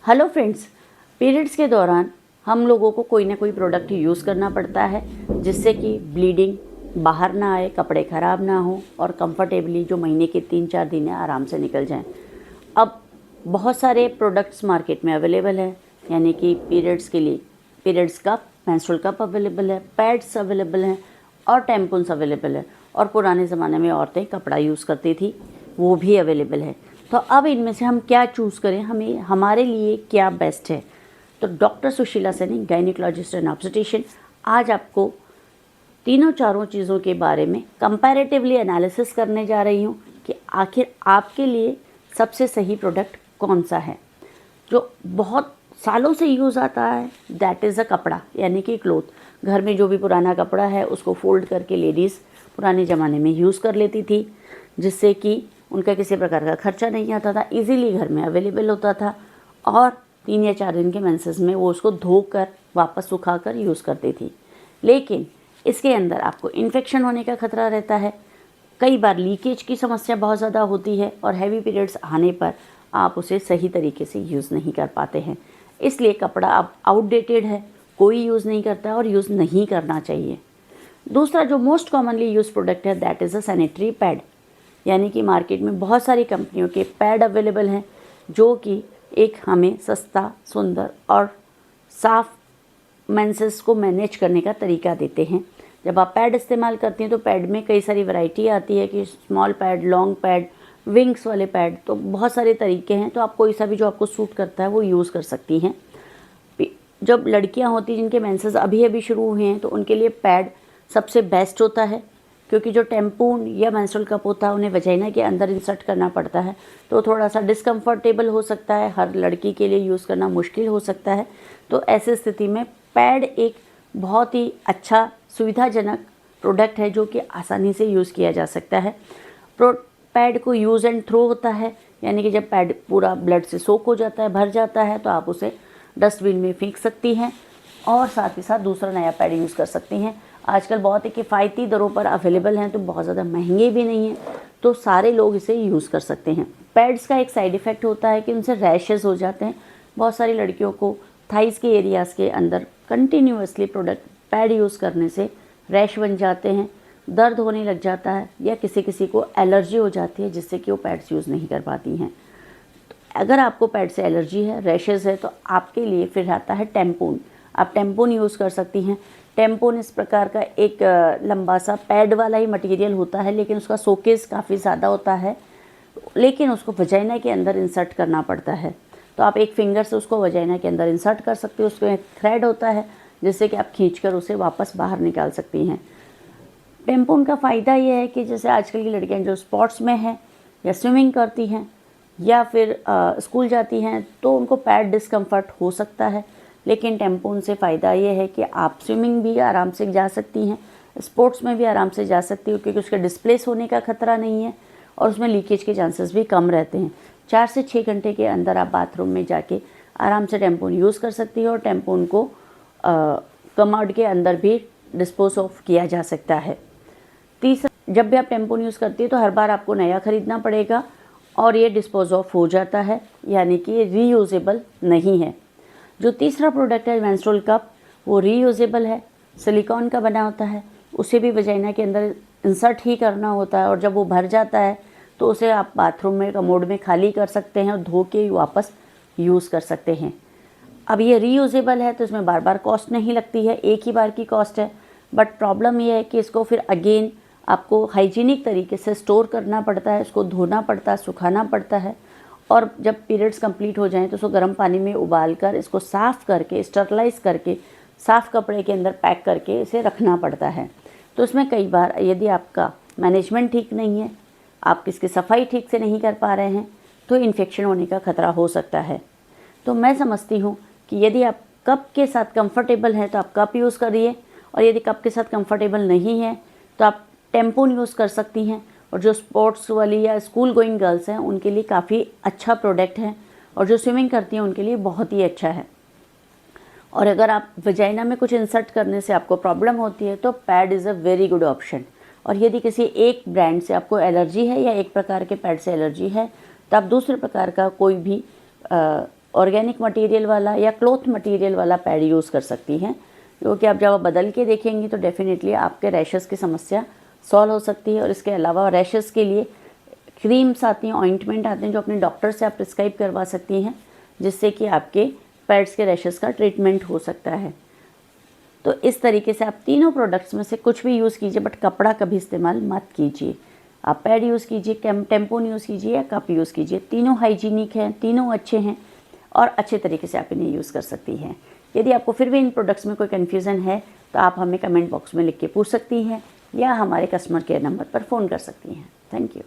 Hello friends, periods के दौरान हम लोगों को कोई ना कोई प्रोडक्ट यूज़ करना पड़ता है जिससे कि ब्लीडिंग बाहर ना आए, कपड़े ख़राब ना हो और कंफर्टेबली जो महीने के 3-4 दिन है आराम से निकल जाएं। अब बहुत सारे प्रोडक्ट्स मार्केट में अवेलेबल हैं, यानी कि पीरियड्स के लिए periods cup, menstrual cup available है, पैड्स अवेलेबल हैं और टैम्पून्स अवेलेबल है। और पुराने ज़माने में औरतें कपड़ा यूज़ करती थी, वो भी अवेलेबल है। तो अब इनमें से हम क्या चूज़ करें, हमें हमारे लिए क्या बेस्ट है। तो doctor Sushila Saini, gynaecologist and obstetrician, आज आपको तीनों चारों चीज़ों के बारे में कंपैरेटिवली एनालिसिस करने जा रही हूँ कि आखिर आपके लिए सबसे सही प्रोडक्ट कौन सा है जो बहुत सालों से यूज़ आता है। दैट इज़ अ कपड़ा, यानी कि क्लोथ। घर में जो भी पुराना कपड़ा है उसको फोल्ड करके लेडीज़ पुराने ज़माने में यूज़ कर लेती थी, जिससे कि उनका किसी प्रकार का खर्चा नहीं आता था, इजीली घर में अवेलेबल होता था और 3 या 4 दिन के मेंसेस में वो उसको धोकर वापस सुखाकर यूज़ करती थी। लेकिन इसके अंदर आपको इन्फेक्शन होने का खतरा रहता है, कई बार लीकेज की समस्या बहुत ज़्यादा होती है और हैवी पीरियड्स आने पर आप उसे सही तरीके से यूज़ नहीं कर पाते हैं। इसलिए कपड़ा अब आउटडेटेड है, कोई यूज़ नहीं करता और यूज़ नहीं करना चाहिए। दूसरा जो मोस्ट कॉमनली यूज प्रोडक्ट है that is a sanitary pad, यानी कि मार्केट में बहुत सारी कंपनियों के पैड अवेलेबल हैं जो कि एक हमें सस्ता, सुंदर और साफ मेंसेस को मैनेज करने का तरीका देते हैं। जब आप पैड इस्तेमाल करती हैं तो पैड में कई सारी वैरायटी आती है कि small pad, long pad, wings वाले पैड, तो बहुत सारे तरीके हैं। तो आप कोई सा भी जो आपको सूट करता है वो यूज़ कर सकती हैं। जब लड़कियां होती हैं जिनके मेंसेस अभी अभी शुरू हुए हैं तो उनके लिए पैड सबसे बेस्ट होता है, क्योंकि जो टैम्पून या मेंस्ट्रुअल कप होता है उन्हें वजाइना के अंदर इंसर्ट करना पड़ता है, तो थोड़ा सा डिस्कम्फर्टेबल हो सकता है, हर लड़की के लिए यूज़ करना मुश्किल हो सकता है। तो ऐसी स्थिति में पैड एक बहुत ही अच्छा सुविधाजनक प्रोडक्ट है जो कि आसानी से यूज़ किया जा सकता है। पैड को यूज़ एंड थ्रो होता है, यानी कि जब पैड पूरा ब्लड से सोक हो जाता है, भर जाता है, तो आप उसे डस्टबिन में फेंक सकती हैं और साथ ही साथ दूसरा नया पैड यूज़ कर सकती हैं। आजकल बहुत ही किफ़ायती दरों पर अवेलेबल हैं, तो बहुत ज़्यादा महंगे भी नहीं हैं, तो सारे लोग इसे यूज़ कर सकते हैं। पैड्स का एक साइड इफ़ेक्ट होता है कि उनसे रैशेज़ हो जाते हैं। बहुत सारी लड़कियों को थाइज़ के एरियाज़ के अंदर कंटिन्यूअसली प्रोडक्ट पैड यूज़ करने से रैश बन जाते हैं, दर्द होने लग जाता है या किसी किसी को एलर्जी हो जाती है जिससे कि वो पैड्स यूज़ नहीं कर पाती हैं। अगर आपको पैड से एलर्जी है, रैशेज़ है, तो आपके लिए फिर आता है टैम्पून। आप टैम्पून यूज़ कर सकती हैं। टैम्पून इस प्रकार का एक लंबा सा पैड वाला ही मटेरियल होता है, लेकिन उसका सोकेस काफ़ी ज़्यादा होता है, लेकिन उसको वजाइना के अंदर इंसर्ट करना पड़ता है। तो आप एक फिंगर से उसको वजाइना के अंदर इंसर्ट कर सकते हो। उसमें एक थ्रेड होता है जिससे कि आप खींचकर उसे वापस बाहर निकाल सकती हैं। टैम्पून का फ़ायदा ये है कि जैसे आजकल की लड़कियाँ जो स्पोर्ट्स में हैं या स्विमिंग करती हैं या फिर स्कूल जाती हैं, तो उनको पैड डिस्कम्फर्ट हो सकता है, लेकिन टैम्पून से फ़ायदा ये है कि आप स्विमिंग भी आराम से जा सकती हैं, स्पोर्ट्स में भी आराम से जा सकती हो, क्योंकि उसके डिस्प्लेस होने का खतरा नहीं है और उसमें लीकेज के चांसेस भी कम रहते हैं। 4 से 6 घंटे के अंदर आप बाथरूम में जाके आराम से टैम्पून यूज़ कर सकती हो और टैम्पून को कमोड के अंदर भी डिस्पोज ऑफ किया जा सकता है। तीसरा, जब भी आप टैम्पून यूज़ करती है तो हर बार आपको नया ख़रीदना पड़ेगा और ये डिस्पोज ऑफ हो जाता है, यानी कि ये रीयूजेबल नहीं है। जो तीसरा प्रोडक्ट है मेंस्ट्रुअल कप, वो रीयूजेबल है, सिलिकॉन का बना होता है, उसे भी वजाइना के अंदर इंसर्ट ही करना होता है और जब वो भर जाता है तो उसे आप बाथरूम में कमोड में खाली कर सकते हैं और धो के वापस यूज़ कर सकते हैं। अब ये रीयूजेबल है तो इसमें बार बार कॉस्ट नहीं लगती है, एक ही बार की कॉस्ट है। बट प्रॉब्लम ये है कि इसको फिर अगेन आपको हाइजीनिक तरीके से स्टोर करना पड़ता है, इसको धोना पड़ता है, सुखाना पड़ता है और जब पीरियड्स कंप्लीट हो जाएं तो उसको गर्म पानी में उबाल कर इसको साफ़ करके, स्टरलाइज करके, साफ़ कपड़े के अंदर पैक करके इसे रखना पड़ता है। तो इसमें कई बार यदि आपका मैनेजमेंट ठीक नहीं है, आप इसकी सफाई ठीक से नहीं कर पा रहे हैं, तो इन्फेक्शन होने का खतरा हो सकता है। तो मैं समझती हूँ कि यदि आप कप के साथ कंफर्टेबल हैं तो आप कप यूज़ करिए, और यदि कप के साथ कंफर्टेबल नहीं है तो आप टैम्पून यूज़ कर सकती हैं। और जो स्पोर्ट्स वाली या स्कूल गोइंग गर्ल्स हैं उनके लिए काफ़ी अच्छा प्रोडक्ट है और जो स्विमिंग करती हैं उनके लिए बहुत ही अच्छा है। और अगर आप वजाइना में कुछ इंसर्ट करने से आपको प्रॉब्लम होती है तो pad is a very good option. और यदि किसी एक ब्रांड से आपको एलर्जी है या एक प्रकार के पैड से एलर्जी है तो आप दूसरे प्रकार का कोई भी ऑर्गेनिक मटेरियल वाला या क्लॉथ मटेरियल वाला पैड यूज़ कर सकती हैं, क्योंकि आप जब बदल के देखेंगी तो डेफिनेटली आपके रैशेस की समस्या सॉल्व हो सकती है। और इसके अलावा रैशेस के लिए क्रीम्स आती हैं, ऑइंटमेंट आते हैं जो अपने डॉक्टर से आप प्रिस्क्राइब करवा सकती हैं, जिससे कि आपके पैड्स के रैशेस का ट्रीटमेंट हो सकता है। तो इस तरीके से आप तीनों प्रोडक्ट्स में से कुछ भी यूज़ कीजिए, बट कपड़ा कभी इस्तेमाल मत कीजिए। आप पैड यूज़ कीजिए, टेम्पोन यूज़ कीजिए या कप यूज़ कीजिए, तीनों हाइजीनिक हैं, तीनों अच्छे हैं और अच्छे तरीके से आप इन्हें यूज़ कर सकती हैं। यदि आपको फिर भी इन प्रोडक्ट्स में कोई कन्फ्यूज़न है तो आप हमें कमेंट बॉक्स में लिख के पूछ सकती हैं या हमारे कस्टमर केयर नंबर पर फ़ोन कर सकती हैं। Thank you.